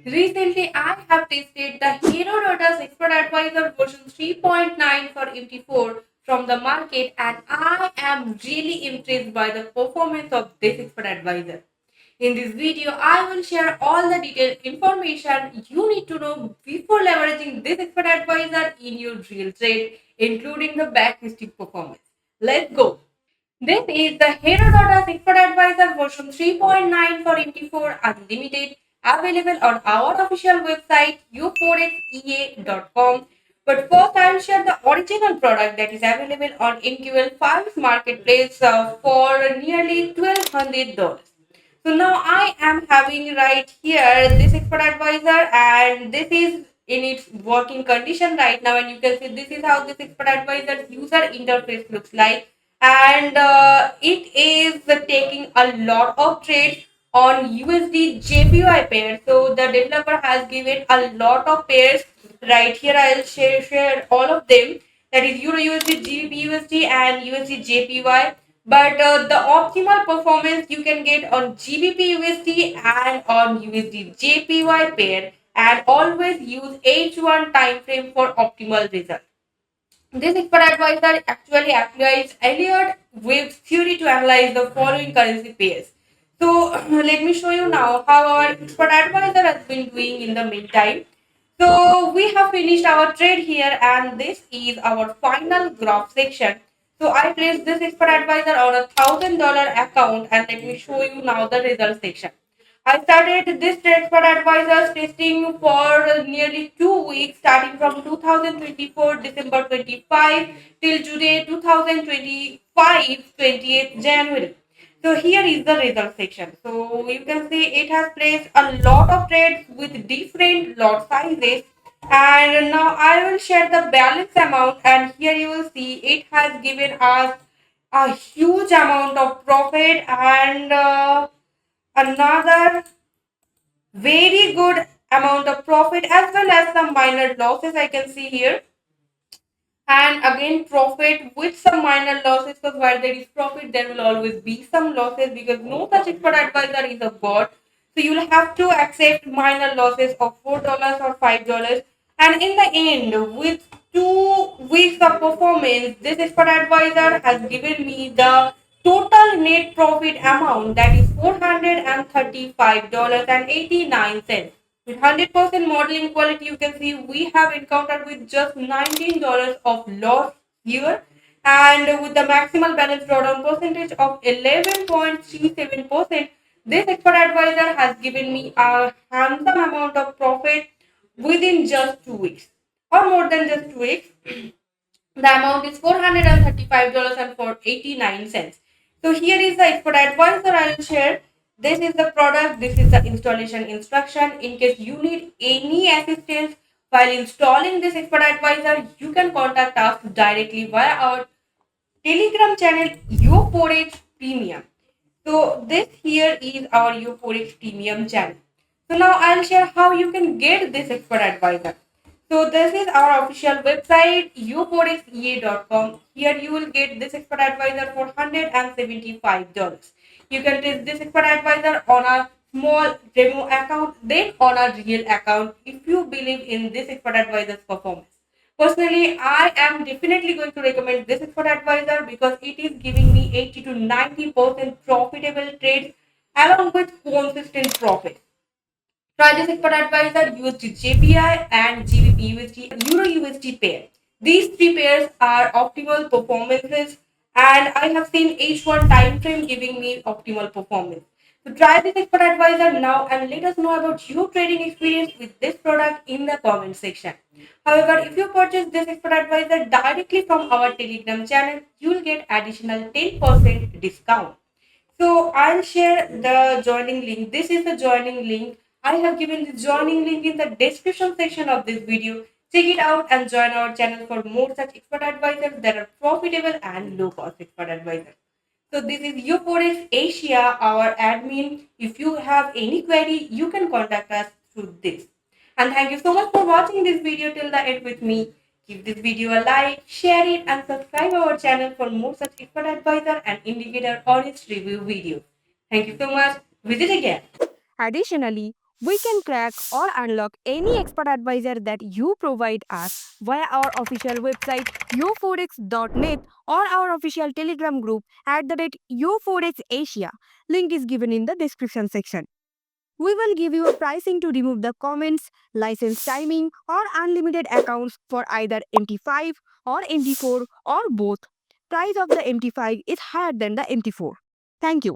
Recently, I have tested the Herodotus Expert Advisor version 3.9 for MT4 from the market, and I am really impressed by the performance of this Expert Advisor. In this video, I will share all the detailed information you need to know before leveraging this Expert Advisor in your real trade, including the backtesting performance. Let's go! This is the Herodotus Expert Advisor version 3.9 for MT4 Unlimited, available on our official website u4xea.com. But first, I will share the original product that is available on MQL5's marketplace for nearly $1,200. So now I am having right here this Expert Advisor, and this is in its working condition right now, and you can see this is how this Expert Advisor user interface looks like, and it is taking a lot of trades on USD JPY pair. So the developer has given a lot of pairs right here. I'll share all of them, that is Euro USD, GBP USD, and USD JPY. But the optimal performance you can get on GBP USD and on USD JPY pair, and always use H1 time frame for optimal result. This expert advisor actually applies Elliott Wave's theory to analyze the following currency pairs. So let me show you now how our expert advisor has been doing in the meantime. So we have finished our trade here, and this is our final graph section. So I placed this expert advisor on $1,000 account, and let me show you now the result section. I started this expert advisors testing for nearly 2 weeks, starting from 2024 December 25 till today 2025 28th January. So here is the result section. So you can see it has placed a lot of trades with different lot sizes. And now I will share the balance amount, and here you will see it has given us a huge amount of profit, and another very good amount of profit, as well as some minor losses I can see here. And again, profit with some minor losses, because while there is profit, there will always be some losses, because no such expert advisor is a god. So you'll have to accept minor losses of $4 or $5. And in the end, with 2 weeks of performance, this expert advisor has given me the total net profit amount, that is $435.89. With 100% modeling quality, you can see we have encountered with just $19 of loss here, and with the maximal balance drawdown percentage of 11.37%, this expert advisor has given me a handsome amount of profit within just 2 weeks, or more than just 2 weeks. The amount is $435.89. So here is the expert advisor I will share. This is the product, this is the installation instruction. In case you need any assistance while installing this expert advisor, you can contact us directly via our Telegram channel U4X Premium. So this here is our U4X Premium channel. So now I'll share how you can get this expert advisor. So this is our official website u4xea.com. Here you will get this expert advisor for $175. You can test this expert advisor on a small demo account, then on a real account, if you believe in this expert advisor's performance. Personally, I am definitely going to recommend this expert advisor, because it is giving me 80 to 90% profitable trades along with consistent profit. Try this expert advisor USD JPI and GBP USD Euro USD pair. These three pairs are optimal performances, and I have seen H1 time frame giving me optimal performance. So try this expert advisor now, and let us know about your trading experience with this product in the comment section. However, if you purchase this expert advisor directly from our Telegram channel, you will get additional 10% discount. So I'll share the joining link. This is the joining link. I have given the joining link in the description section of this video. Check it out and join our channel for more such expert advisors that are profitable and low cost expert advisors. So this is U4X Asia, our admin. If you have any query, you can contact us through this. And thank you so much for watching this video till the end with me. Give this video a like, share it, and subscribe our channel for more such expert advisor and indicator honest review videos. Thank you so much. Visit again. Additionally, We can crack or unlock any expert advisor that you provide us via our official website uforex.net or our official Telegram group at the rate uforexasia. Link is given in the description section. We will give you a pricing to remove the comments, license timing, or unlimited accounts for either MT5 or MT4 or both. Price of the MT5 is higher than the MT4. Thank you.